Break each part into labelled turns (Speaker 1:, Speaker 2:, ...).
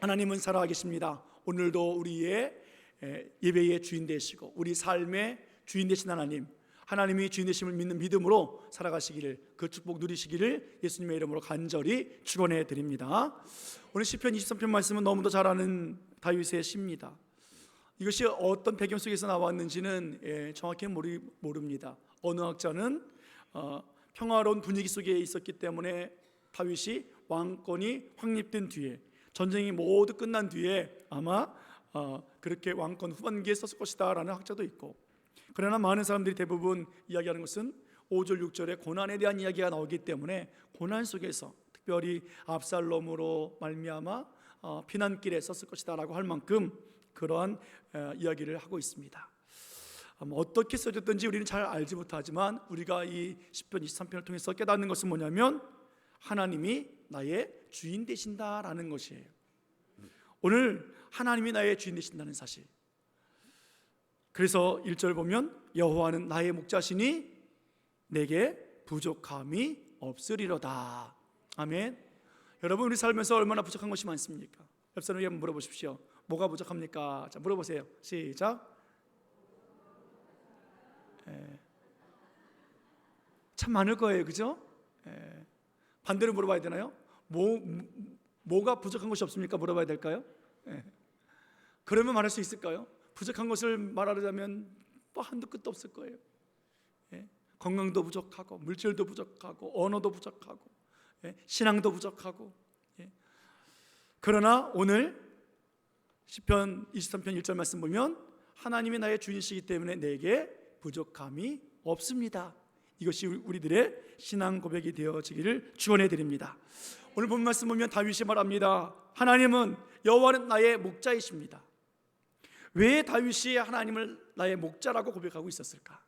Speaker 1: 하나님은 살아계십니다. 오늘도 우리의 예배의 주인 되시고 우리 삶의 주인 되신 하나님, 하나님이 주인 되심을 믿는 믿음으로 살아가시기를, 그 축복 누리시기를 예수님의 이름으로 간절히 축원해 드립니다. 오늘 시편 23편 말씀은 너무도 잘 아는 다윗의 시입니다. 이것이 어떤 배경 속에서 나왔는지는 정확히 모릅니다. 어느 학자는 평화로운 분위기 속에 있었기 때문에 다윗이 왕권이 확립된 뒤에, 전쟁이 모두 끝난 뒤에 아마 그렇게 왕권 후반기에 썼을 것이다 라는 학자도 있고, 그러나 많은 사람들이 대부분 이야기하는 것은 5절 6절에 고난에 대한 이야기가 나오기 때문에 고난 속에서, 특별히 압살롬으로 말미암아 피난길에 썼을 것이다 라고 할 만큼 그러한 이야기를 하고 있습니다. 어떻게 써졌든지 우리는 잘 알지 못하지만 우리가 이 시편 23편을 통해서 깨닫는 것은 뭐냐면 하나님이 나의 주인 되신다라는 것이에요. 오늘 하나님이 나의 주인 되신다는 사실. 그래서 1절 보면 여호와는 나의 목자시니 내게 부족함이 없으리로다. 아멘. 여러분, 우리 살면서 얼마나 부족한 것이 많습니까? 옆 사람에게 한번 물어보십시오. 뭐가 부족합니까? 자, 물어보세요. 시작. 참 많을 거예요, 그죠? 반대로 물어봐야 되나요? 뭐가 부족한 것이 없습니까? 물어봐야 될까요? 그러면 말할 수 있을까요? 부족한 것을 말하려면 뭐 한도 끝도 없을 거예요. 건강도 부족하고, 물질도 부족하고, 언어도 부족하고, 신앙도 부족하고. 그러나 오늘 시편 23편 1절 말씀 보면 하나님이 나의 주인이시기 때문에 내게 부족함이 없습니다. 이것이 우리들의 신앙 고백이 되어지기를 축원해 드립니다. 오늘 본 말씀 보면 다윗이 말합니다. 하나님은, 여호와는 나의 목자이십니다. 왜 다윗이 하나님을 나의 목자라고 고백하고 있었을까?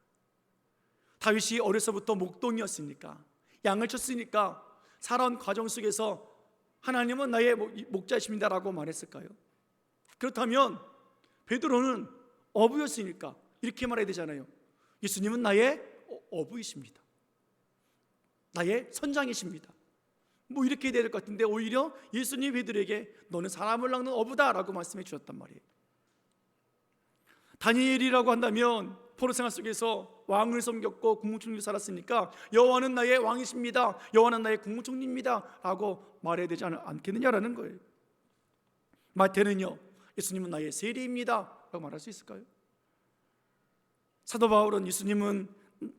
Speaker 1: 다윗이 어려서부터 목동이었으니까, 양을 쳤으니까 살아온 과정 속에서 하나님은 나의 목자이십니다라고 말했을까요? 그렇다면 베드로는 어부였으니까 이렇게 말해야 되잖아요. 예수님은 나의 어부이십니다. 나의 선장이십니다. 뭐 이렇게 해야 될 것 같은데 오히려 예수님이 베드로에게 너는 사람을 낚는 어부다라고 말씀해 주셨단 말이에요. 다니엘이라고 한다면 포로 생활 속에서 왕을 섬겼고 국무총리로 살았으니까 여호와는 나의 왕이십니다, 여호와는 나의 국무총리입니다 라고 말해야 되지 않겠느냐라는 거예요. 마태는요, 예수님은 나의 세리입니다 라고 말할 수 있을까요? 사도 바울은 예수님은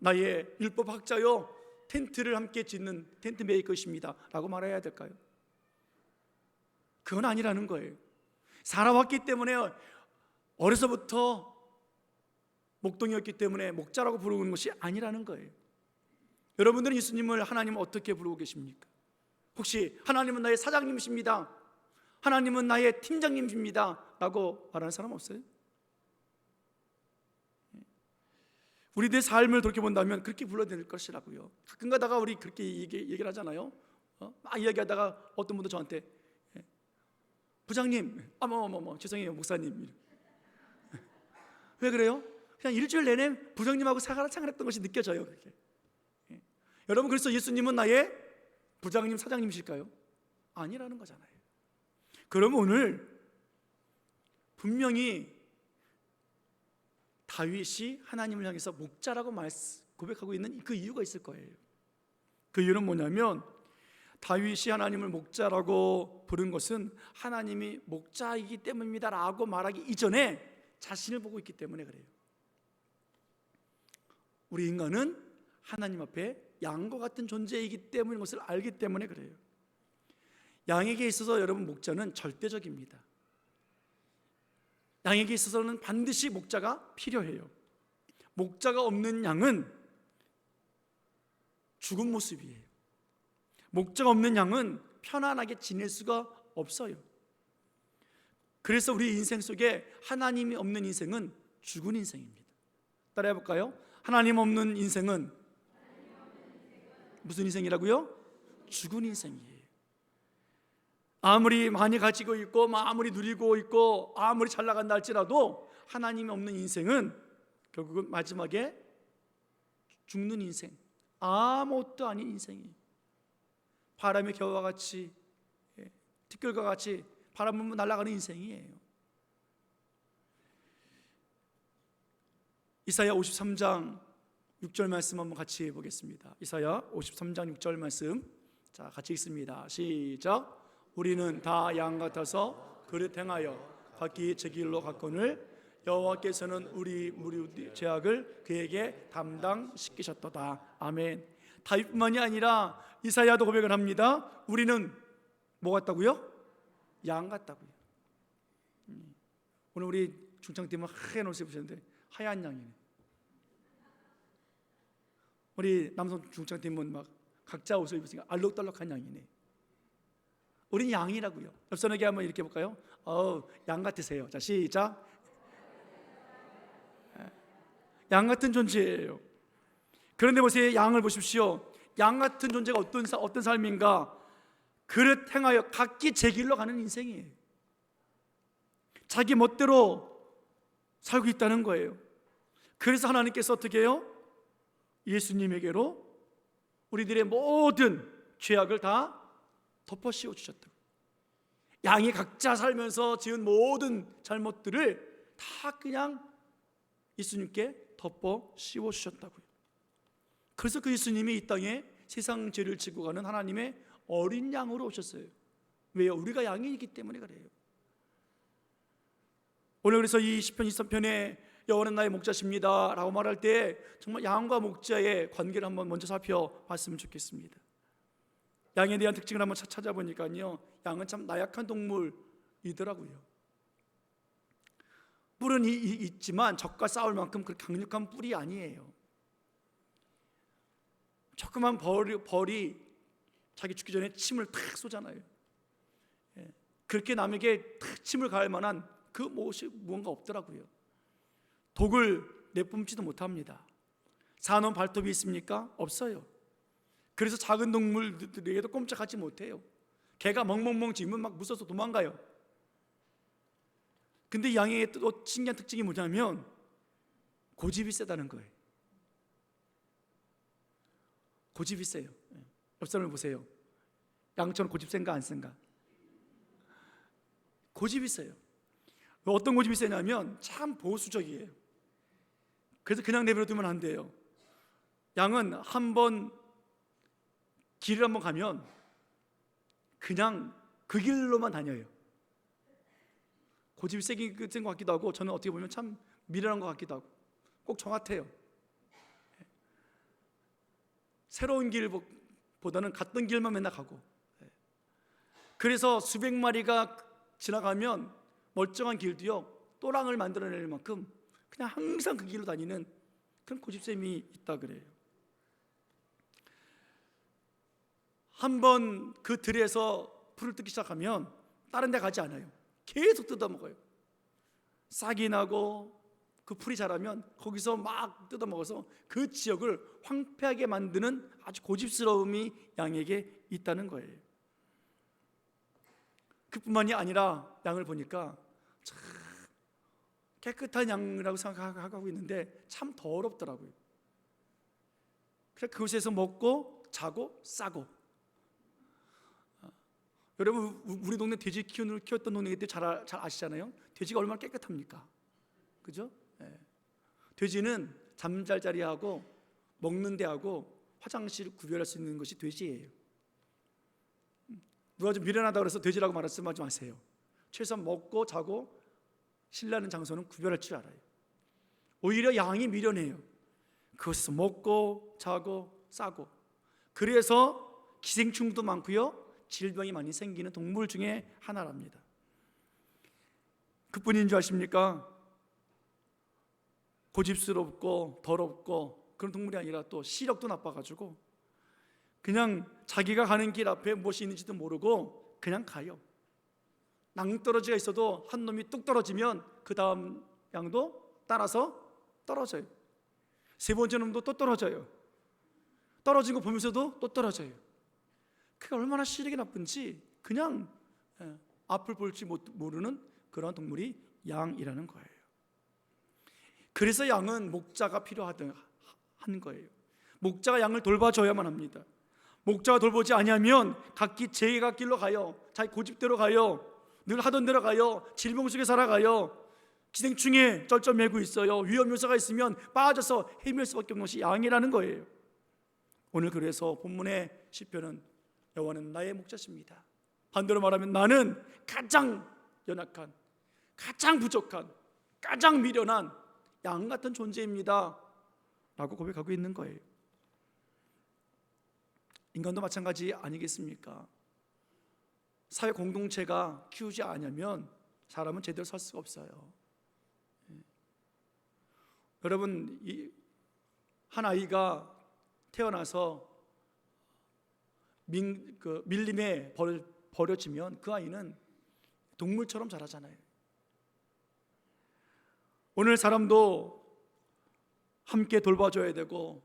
Speaker 1: 나의 율법학자요 텐트를 함께 짓는 텐트 메이커이십니다 라고 말해야 될까요? 그건 아니라는 거예요. 살아왔기 때문에, 어려서부터 목동이었기 때문에 목자라고 부르는 것이 아니라는 거예요. 여러분들은 예수님을 하나님을 어떻게 부르고 계십니까? 혹시 하나님은 나의 사장님이십니다, 하나님은 나의 팀장님이십니다 라고 말하는 사람 없어요? 우리들의 삶을 돌이켜본다면 그렇게 불러야 될 것이라고요. 가끔 가다가 우리 그렇게 얘기를 하잖아요. 막 이야기하다가 어떤 분도 저한테 부장님, 죄송해요 목사님. 왜 그래요? 그냥 일주일 내내 부장님하고 생활했던 것이 느껴져요. 그렇게. 여러분, 그래서 예수님은 나의 부장님, 사장님이실까요? 아니라는 거잖아요. 그러면 오늘 분명히 다윗이 하나님을 향해서 목자라고 고백하고 있는 그 이유가 있을 거예요. 그 이유는 뭐냐면 다윗이 하나님을 목자라고 부른 것은 하나님이 목자이기 때문입니다 라고 말하기 이전에 자신을 보고 있기 때문에 그래요. 우리 인간은 하나님 앞에 양과 같은 존재이기 때문인 것을 알기 때문에 그래요. 양에게 있어서 여러분, 목자는 절대적입니다. 양에게 있어서는 반드시 목자가 필요해요. 목자가 없는 양은 죽은 모습이에요. 목자가 없는 양은 편안하게 지낼 수가 없어요. 그래서 우리 인생 속에 하나님이 없는 인생은 죽은 인생입니다. 따라해 볼까요? 하나님 없는 인생은 무슨 인생이라고요? 죽은 인생이에요. 아무리 많이 가지고 있고 아무리 누리고 있고 아무리 잘 나간다 할지라도 하나님이 없는 인생은 결국은 마지막에 죽는 인생, 아무것도 아닌 인생이에요. 바람의 겨와 같이, 티끌과 같이 바람 불면 날아가는 인생이에요. 이사야 53장 6절 말씀 한번 같이 보겠습니다. 이사야 53장 6절 말씀, 자, 같이 읽습니다. 시작. 우리는 다 양 같아서 그릇 행하여 각기 제 길로 갔거늘 여호와께서는 우리 죄악을 그에게 담당시키셨도다. 아멘. 다윗뿐만이 아니라 이사야도 고백을 합니다. 우리는 뭐 같다고요? 양 같다고요. 오늘 우리 중창팀은 하얀 옷을 입으셨는데 하얀 양이네. 우리 남성 중창팀은 막 각자 옷을 입으니까 알록달록한 양이네. 우린 양이라고요. 옆 사람에게 한번 이렇게 해볼까요? 양 같으세요. 자, 시작. 양 같은 존재예요. 그런데 보세요. 양을 보십시오. 양 같은 존재가 어떤 삶인가? 그릇 행하여 각기 제 길로 가는 인생이에요. 자기 멋대로 살고 있다는 거예요. 그래서 하나님께서 어떻게 해요? 예수님에게로 우리들의 모든 죄악을 다 덮어 씌워 주셨다고. 양이 각자 살면서 지은 모든 잘못들을 다 그냥 예수님께 덮어 씌워 주셨다고요. 그래서 그 예수님이 이 땅에 세상 죄를 지고 가는 하나님의 어린 양으로 오셨어요. 왜요? 우리가 양이기 때문에 그래요. 오늘 그래서 이 시편 23편에 여호와는 나의 목자십니다 라고 말할 때 정말 양과 목자의 관계를 한번 먼저 살펴봤으면 좋겠습니다. 양에 대한 특징을 한번 찾아보니까요, 양은 참 나약한 동물이더라고요. 뿔은 있지만 적과 싸울 만큼 그렇게 강력한 뿔이 아니에요. 조그만 벌이 자기 죽기 전에 침을 탁 쏘잖아요. 그렇게 남에게 탁 침을 가할 만한 그 무엇이 무언가 없더라고요. 독을 내뿜지도 못합니다. 사나운 발톱이 있습니까? 없어요. 그래서 작은 동물들에게도 꼼짝하지 못해요. 개가 멍멍멍 짖으면 막 무서워서 도망가요. 근데 양의 또 신기한 특징이 뭐냐면 고집이 세다는 거예요. 고집이 세요. 옆 사람을 보세요. 양처럼 고집 센가 안 센가? 고집이 세요. 어떤 고집이 세냐면 참 보수적이에요. 그래서 그냥 내버려두면 안 돼요. 양은 길을 한번 가면 그냥 그 길로만 다녀요. 고집이 센 것 같기도 하고, 저는 어떻게 보면 참 미련한 것 같기도 하고, 꼭 저 같아요. 새로운 길보다는 갔던 길만 맨날 가고, 그래서 수백 마리가 지나가면 멀쩡한 길도요 또랑을 만들어낼 만큼 그냥 항상 그 길로 다니는 그런 고집셈이 있다 그래요. 한번 그 들에서 풀을 뜯기 시작하면 다른 데 가지 않아요. 계속 뜯어먹어요. 싹이 나고 그 풀이 자라면 거기서 막 뜯어먹어서 그 지역을 황폐하게 만드는 아주 고집스러움이 양에게 있다는 거예요. 그뿐만이 아니라 양을 보니까 참 깨끗한 양이라고 생각하고 있는데 참 더럽더라고요. 그래서 그곳에서 먹고 자고 싸고. 여러분, 우리 동네 돼지 키웠던 동네들 잘 아시잖아요. 돼지가 얼마나 깨끗합니까? 그죠? 네. 돼지는 잠잘 자리하고 먹는 데하고 화장실을 구별할 수 있는 것이 돼지예요. 누가 좀 미련하다고 해서 돼지라고 말하지 마세요. 최소한 먹고 자고 신라는 장소는 구별할 줄 알아요. 오히려 양이 미련해요. 그것에서 먹고 자고 싸고. 그래서 기생충도 많고요, 질병이 많이 생기는 동물 중에 하나랍니다. 그뿐인 줄 아십니까? 고집스럽고 더럽고 그런 동물이 아니라 또 시력도 나빠가지고 그냥 자기가 가는 길 앞에 무엇이 있는지도 모르고 그냥 가요. 낭떠러지가 있어도 한 놈이 뚝 떨어지면 그 다음 양도 따라서 떨어져요. 세 번째 놈도 또 떨어져요. 떨어진 거 보면서도 또 떨어져요. 그게 얼마나 시력이 나쁜지 그냥 앞을 볼지 모르는 그런 동물이 양이라는 거예요. 그래서 양은 목자가 필요한 거예요. 목자가 양을 돌봐줘야만 합니다. 목자가 돌보지 아니하면 각기 제가 길로 가요. 자기 고집대로 가요. 늘 하던 대로 가요. 질병 속에 살아가요. 기생충에 쩔쩔매고 있어요. 위험 요소가 있으면 빠져서 헤맬 수밖에 없는 것이 양이라는 거예요. 오늘 그래서 본문의 시편은 여호와는 나의 목자십니다. 반대로 말하면 나는 가장 연약한, 가장 부족한, 가장 미련한 양 같은 존재입니다 라고 고백하고 있는 거예요. 인간도 마찬가지 아니겠습니까? 사회 공동체가 키우지 않으면 사람은 제대로 살 수가 없어요. 여러분, 한 아이가 태어나서 밀림에 버려지면 그 아이는 동물처럼 자라잖아요. 오늘 사람도 함께 돌봐줘야 되고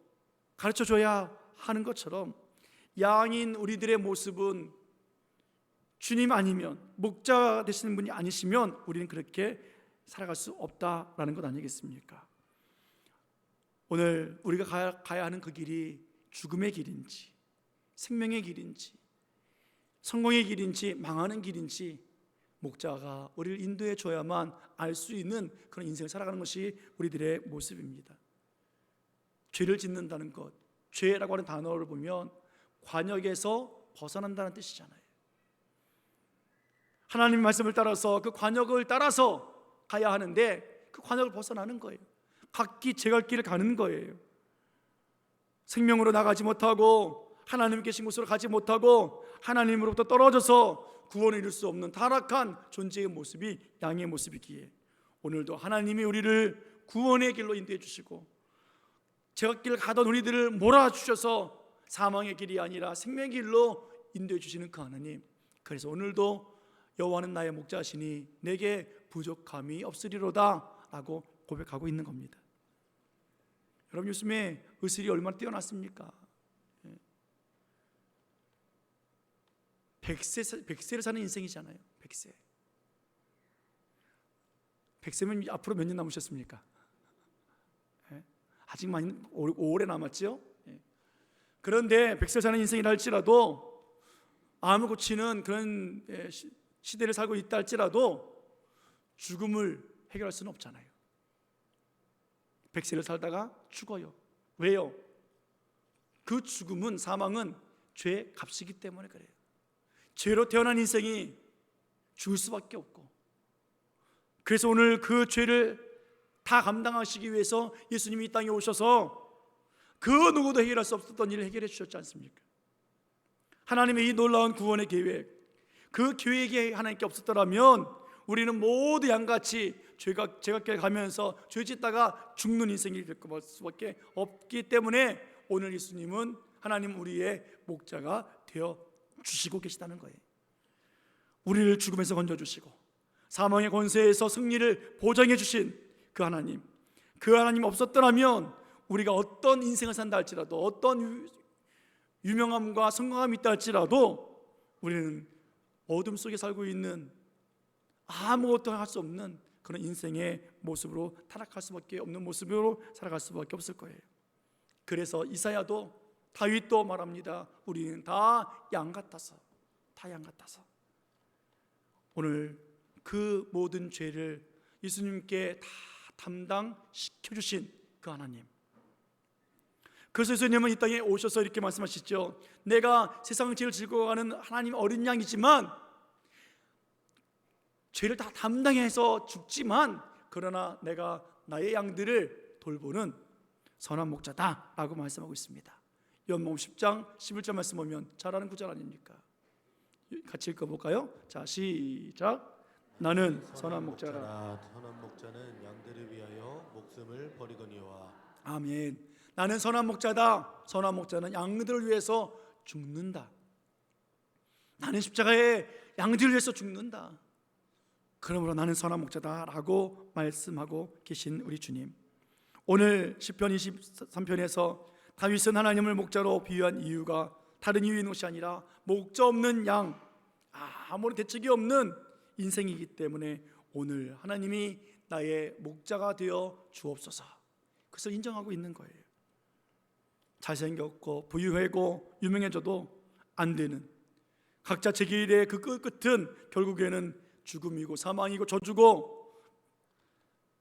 Speaker 1: 가르쳐줘야 하는 것처럼 양인 우리들의 모습은 주님 아니면, 목자 되시는 분이 아니시면 우리는 그렇게 살아갈 수 없다라는 것 아니겠습니까? 오늘 우리가 가야 하는 그 길이 죽음의 길인지, 생명의 길인지, 성공의 길인지, 망하는 길인지 목자가 우리를 인도해 줘야만 알 수 있는 그런 인생을 살아가는 것이 우리들의 모습입니다. 죄를 짓는다는 것, 죄라고 하는 단어를 보면 관역에서 벗어난다는 뜻이잖아요. 하나님의 말씀을 따라서 그 관역을 따라서 가야 하는데 그 관역을 벗어나는 거예요. 각기 제 갈 길을 가는 거예요. 생명으로 나가지 못하고 하나님 계신 곳으로 가지 못하고 하나님으로부터 떨어져서 구원을 이룰 수 없는 타락한 존재의 모습이 양의 모습이기에 오늘도 하나님이 우리를 구원의 길로 인도해 주시고 제갓길 가던 우리들을 몰아주셔서 사망의 길이 아니라 생명의 길로 인도해 주시는 그 하나님, 그래서 오늘도 여호와는 나의 목자시니 내게 부족함이 없으리로다 라고 고백하고 있는 겁니다. 여러분, 요즘에 의술이 얼마나 뛰어났습니까? 100세를 사는 인생이잖아요. 100세면 앞으로 몇 년 남으셨습니까? 아직 많이 오래 남았죠? 그런데 100세 사는 인생이라 할지라도 암을 고치는 그런 시대를 살고 있다 할지라도 죽음을 해결할 수는 없잖아요. 100세를 살다가 죽어요. 왜요? 그 죽음은, 사망은 죄의 값이기 때문에 그래요. 죄로 태어난 인생이 죽을 수밖에 없고, 그래서 오늘 그 죄를 다 감당하시기 위해서 예수님이 이 땅에 오셔서 그 누구도 해결할 수 없었던 일을 해결해 주셨지 않습니까? 하나님의 이 놀라운 구원의 계획, 그 계획이 하나님께 없었더라면 우리는 모두 양같이 제갓길 가면서 죄 짓다가 죽는 인생이 될 수밖에 없기 때문에 오늘 예수님은 하나님 우리의 목자가 되어 주시고 계시다는 거예요. 우리를 죽음에서 건져주시고 사망의 권세에서 승리를 보장해 주신 그 하나님, 그 하나님 없었더라면 우리가 어떤 인생을 산다 할지라도, 어떤 유명함과 성공함이 있다 할지라도 우리는 어둠 속에 살고 있는 아무것도 할 수 없는 그런 인생의 모습으로 타락할 수밖에 없는 모습으로 살아갈 수밖에 없을 거예요. 그래서 이사야도, 다윗도 말합니다. 우리는 다 양 같아서, 다 양 같아서. 오늘 그 모든 죄를 예수님께 다 담당시켜 주신 그 하나님, 그래서 예수님은 이 땅에 오셔서 이렇게 말씀하시죠. 내가 세상 죄를 즐거워하는 하나님 어린 양이지만, 죄를 다 담당해서 죽지만, 그러나 내가 나의 양들을 돌보는 선한 목자다 라고 말씀하고 있습니다. 요한복음 10장 11절 말씀 보면 잘 아는 구절 아닙니까? 같이 읽어볼까요? 자, 시작. 나는 선한 목자라.
Speaker 2: 선한 목자는 양들을 위하여 목숨을 버리거니와.
Speaker 1: 아멘. 나는 선한 목자다. 선한 목자는 양들을 위해서 죽는다. 나는 십자가에 양들을 위해서 죽는다. 그러므로 나는 선한 목자다 라고 말씀하고 계신 우리 주님, 오늘 시편 23편에서 다윗은 하나님을 목자로 비유한 이유가 다른 이유인 것이 아니라 목자 없는 양, 아무런 대책이 없는 인생이기 때문에 오늘 하나님이 나의 목자가 되어 주옵소서, 그것을 인정하고 있는 거예요. 잘생겼고 부유하고 유명해져도 안 되는, 각자 제 길의 그 끝은 결국에는 죽음이고 사망이고 저주고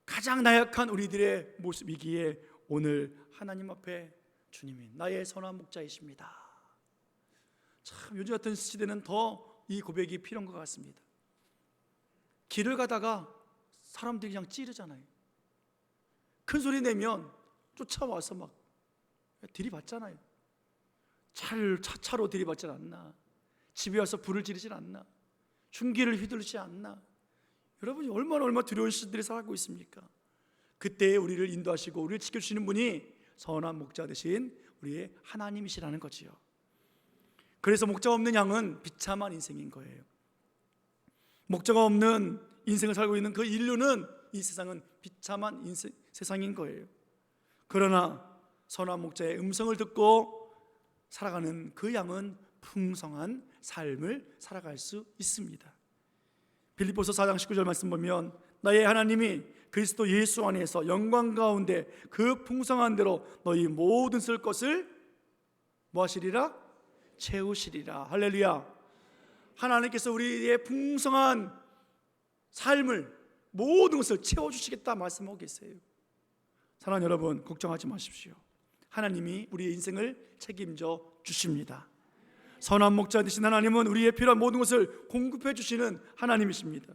Speaker 1: 가장 나약한 우리들의 모습이기에 오늘 하나님 앞에 주님이 나의 선한 목자이십니다. 참 요즘 같은 시대는 더 이 고백이 필요한 것 같습니다. 길을 가다가 사람들이 그냥 찌르잖아요. 큰 소리 내면 쫓아와서 막 들이받잖아요. 차로 들이받지 않나, 집에 와서 불을 지르지 않나, 흉기를 휘두르지 않나. 여러분이 얼마나 두려운 시대를 살고 있습니까? 그때 우리를 인도하시고 우리를 지켜주시는 분이 선한 목자 되신 우리의 하나님이시라는 거지요. 그래서 목자가 없는 양은 비참한 인생인 거예요. 목자가 없는 인생을 살고 있는 그 인류는, 이 세상은 비참한 세상인 거예요. 그러나 선한 목자의 음성을 듣고 살아가는 그 양은 풍성한 삶을 살아갈 수 있습니다. 빌립보서 4장 19절 말씀 보면 나의 하나님이 그리스도 예수 안에서 영광 가운데 그 풍성한 대로 너희 모든 쓸 것을 뭐 하시리라? 채우시리라. 할렐루야. 하나님께서 우리의 풍성한 삶을 모든 것을 채워주시겠다 말씀하고 계세요. 사랑하는 여러분, 걱정하지 마십시오. 하나님이 우리의 인생을 책임져 주십니다. 선한 목자 되신 하나님은 우리의 필요한 모든 것을 공급해 주시는 하나님이십니다.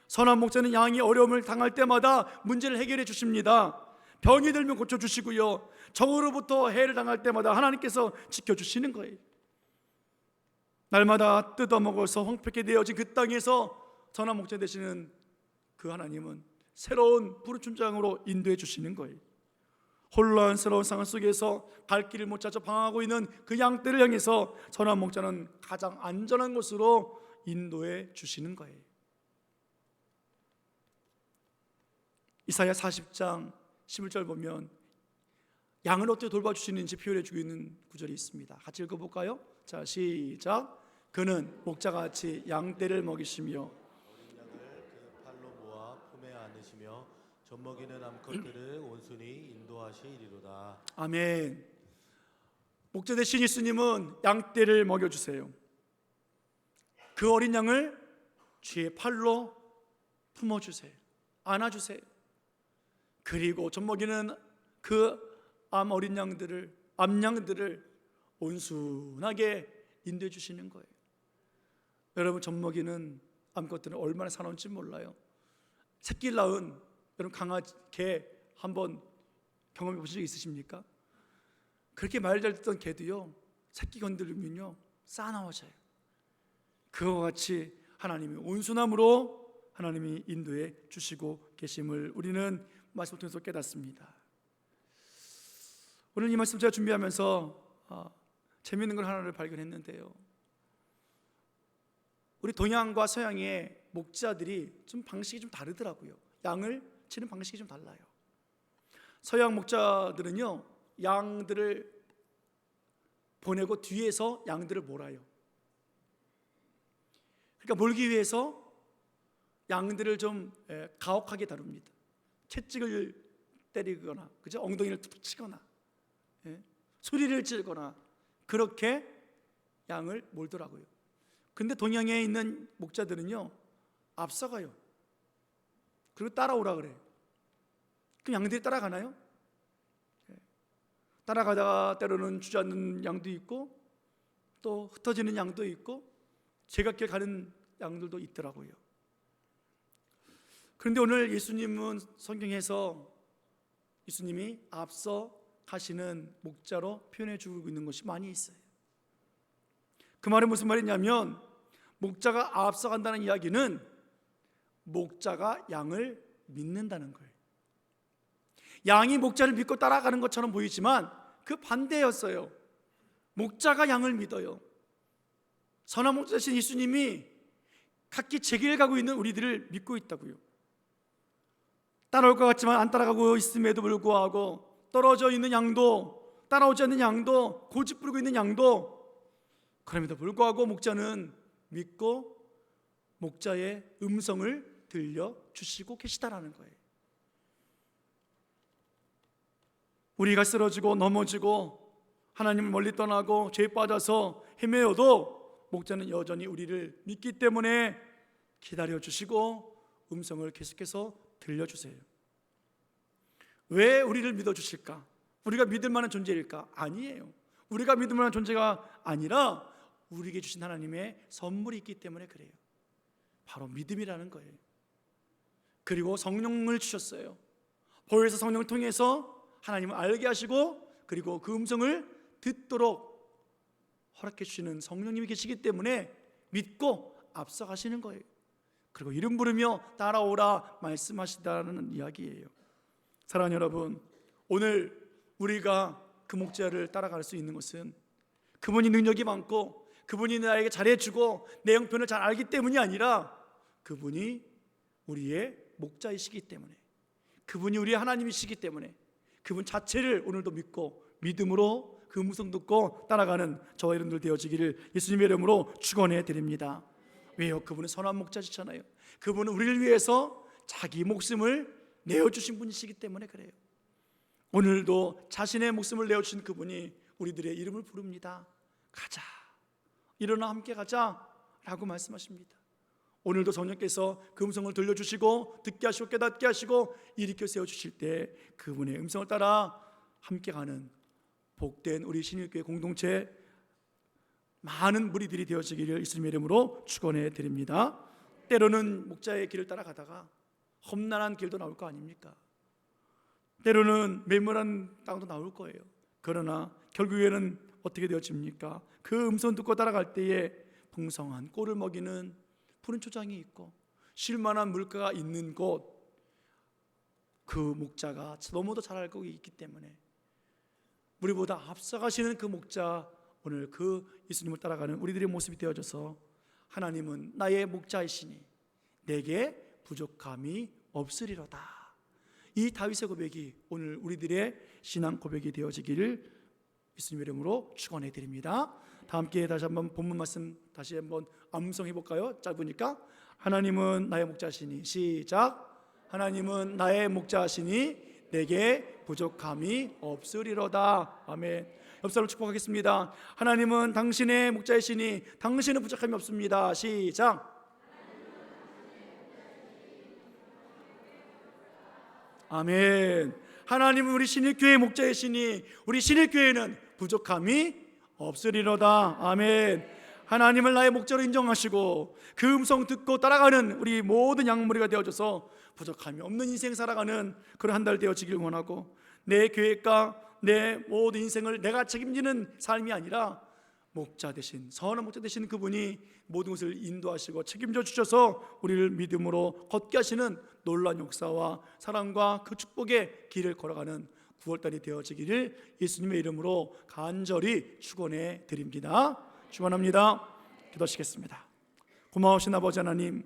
Speaker 1: 선한 목자는 양이 어려움을 당할 때마다 문제를 해결해 주십니다. 병이 들면 고쳐주시고요, 적으로부터 해를 당할 때마다 하나님께서 지켜주시는 거예요. 날마다 뜯어먹어서 황폐케 되어진 그 땅에서 선한 목자 되시는 그 하나님은 새로운 푸른 춘장으로 인도해 주시는 거예요. 혼란스러운 상황 속에서 갈 길을 못 찾아 방황하고 있는 그 양떼를 향해서 선한 목자는 가장 안전한 곳으로 인도해 주시는 거예요. 이사야 40장 11절 보면 양을 어떻게 돌봐주시는지 표현해 주고 있는 구절이 있습니다. 같이 읽어볼까요? 자, 시작. 그는 목자같이 양떼를 먹이시며
Speaker 2: 어린 양을 그 팔로 모아 품에 안으시며 젖먹이는 암컷들을 온순히 인도하시리로다.
Speaker 1: 아멘. 목자 되신 예수님은 양떼를 먹여주세요. 그 어린 양을 주의 팔로 품어주세요. 안아주세요. 그리고 젖먹이는 그 어린 양들을, 암양들을 온순하게 인도해 주시는 거예요. 여러분, 젖먹이는 암컷들은 얼마나 사나운지 몰라요. 새끼를 낳은 여러분 강아지, 개 한번 경험해 보신 적 있으십니까? 그렇게 말 잘 듣던 개도요, 새끼 건드리면요 싸나워져요. 그와 같이 하나님이 온순함으로 하나님이 인도해 주시고 계심을 우리는 말씀을 통해서 깨닫습니다. 오늘 이 말씀 제가 준비하면서 재미있는 걸 하나를 발견했는데요, 우리 동양과 서양의 목자들이 좀 방식이 좀 다르더라고요. 양을 치는 방식이 좀 달라요. 서양 목자들은요, 양들을 보내고 뒤에서 양들을 몰아요. 그러니까 몰기 위해서 양들을 좀 가혹하게 다룹니다. 채찍을 때리거나, 그죠? 엉덩이를 툭 치거나, 소리를 지르거나 그렇게 양을 몰더라고요. 근데 동양에 있는 목자들은요, 앞서가요. 그리고 따라오라 그래요. 그럼 양들이 따라가나요? 따라가다가 때로는 주저앉는 양도 있고 또 흩어지는 양도 있고 제각길 가는 양들도 있더라고요. 그런데 오늘 예수님은 성경에서 예수님이 앞서 가시는 목자로 표현해 주고 있는 것이 많이 있어요. 그 말은 무슨 말이냐면, 목자가 앞서간다는 이야기는 목자가 양을 믿는다는 거예요. 양이 목자를 믿고 따라가는 것처럼 보이지만 그 반대였어요. 목자가 양을 믿어요. 선한 목자신 예수님이 각기 제 길을 가고 있는 우리들을 믿고 있다고요. 따라올 것 같지만 안 따라가고 있음에도 불구하고 떨어져 있는 양도, 따라오지 않는 양도, 고집 부리고 있는 양도, 그럼에도 불구하고 목자는 믿고 목자의 음성을 들려주시고 계시다라는 거예요. 우리가 쓰러지고 넘어지고 하나님을 멀리 떠나고 죄에 빠져서 헤매어도 목자는 여전히 우리를 믿기 때문에 기다려주시고 음성을 계속해서 들려주세요. 왜 우리를 믿어주실까? 우리가 믿을 만한 존재일까? 아니에요. 우리가 믿을 만한 존재가 아니라 우리에게 주신 하나님의 선물이 있기 때문에 그래요. 바로 믿음이라는 거예요. 그리고 성령을 주셨어요. 보혜사 성령을 통해서 하나님을 알게 하시고 그리고 그 음성을 듣도록 허락해 주시는 성령님이 계시기 때문에 믿고 앞서가시는 거예요. 그리고 이름 부르며 따라오라 말씀하시다는 이야기예요. 사랑하는 여러분, 오늘 우리가 그 목자를 따라갈 수 있는 것은 그분이 능력이 많고 그분이 나에게 잘해주고 내 형편을 잘 알기 때문이 아니라 그분이 우리의 목자이시기 때문에, 그분이 우리의 하나님이시기 때문에 그분 자체를 오늘도 믿고 믿음으로 그 음성 듣고 따라가는 저와 여러분들 되어지기를 예수님의 이름으로 축원해 드립니다. 왜요? 그분은 선한 목자시잖아요. 그분은 우리를 위해서 자기 목숨을 내어주신 분이시기 때문에 그래요. 오늘도 자신의 목숨을 내어주신 그분이 우리들의 이름을 부릅니다. 가자, 일어나 함께 가자 라고 말씀하십니다. 오늘도 성령께서 그 음성을 들려주시고 듣게 하시고 깨닫게 하시고 일으켜 세워주실 때 그분의 음성을 따라 함께 가는 복된 우리 신일교회 공동체 많은 무리들이 되어지기를 예수님의 이름으로 축원해 드립니다. 때로는 목자의 길을 따라가다가 험난한 길도 나올 거 아닙니까? 때로는 매몰한 땅도 나올 거예요. 그러나 결국에는 어떻게 되어집니까? 그 음성 듣고 따라갈 때에 풍성한 꼴을 먹이는 푸른 초장이 있고 쉴만한 물가가 있는 곳, 그 목자가 너무도 잘 알고 있기 때문에 우리보다 앞서가시는 그 목자, 오늘 그 예수님을 따라가는 우리들의 모습이 되어져서 하나님은 나의 목자이시니 내게 부족함이 없으리로다, 이 다윗의 고백이 오늘 우리들의 신앙 고백이 되어지기를 예수님의 이름으로 축원해 드립니다. 다 함께 다시 한번 본문 말씀 다시 한번 암송해 볼까요? 짧으니까. 하나님은 나의 목자시니, 시작. 하나님은 나의 목자시니 내게 부족함이 없으리로다. 아멘. 옆 사람 축복하겠습니다. 하나님은 당신의 목자이시니 당신은 부족함이 없습니다. 시작. 아멘. 하나님은 우리 신일교회 목자이시니 우리 신일교회는 부족함이 없으리로다. 아멘. 하나님을 나의 목자로 인정하시고 그 음성 듣고 따라가는 우리 모든 양무리가 되어져서 부족함이 없는 인생 살아가는 그런 한 달 되어지길 원하고, 내 계획과 내 모든 인생을 내가 책임지는 삶이 아니라 목자 되신, 선한 목자 되신 그분이 모든 것을 인도하시고 책임져 주셔서 우리를 믿음으로 걷게 하시는 놀라운 역사와 사랑과 그 축복의 길을 걸어가는 9월달이 되어지기를 예수님의 이름으로 간절히 축원해 드립니다. 축원합니다. 기도하시겠습니다. 고마우신 아버지 하나님,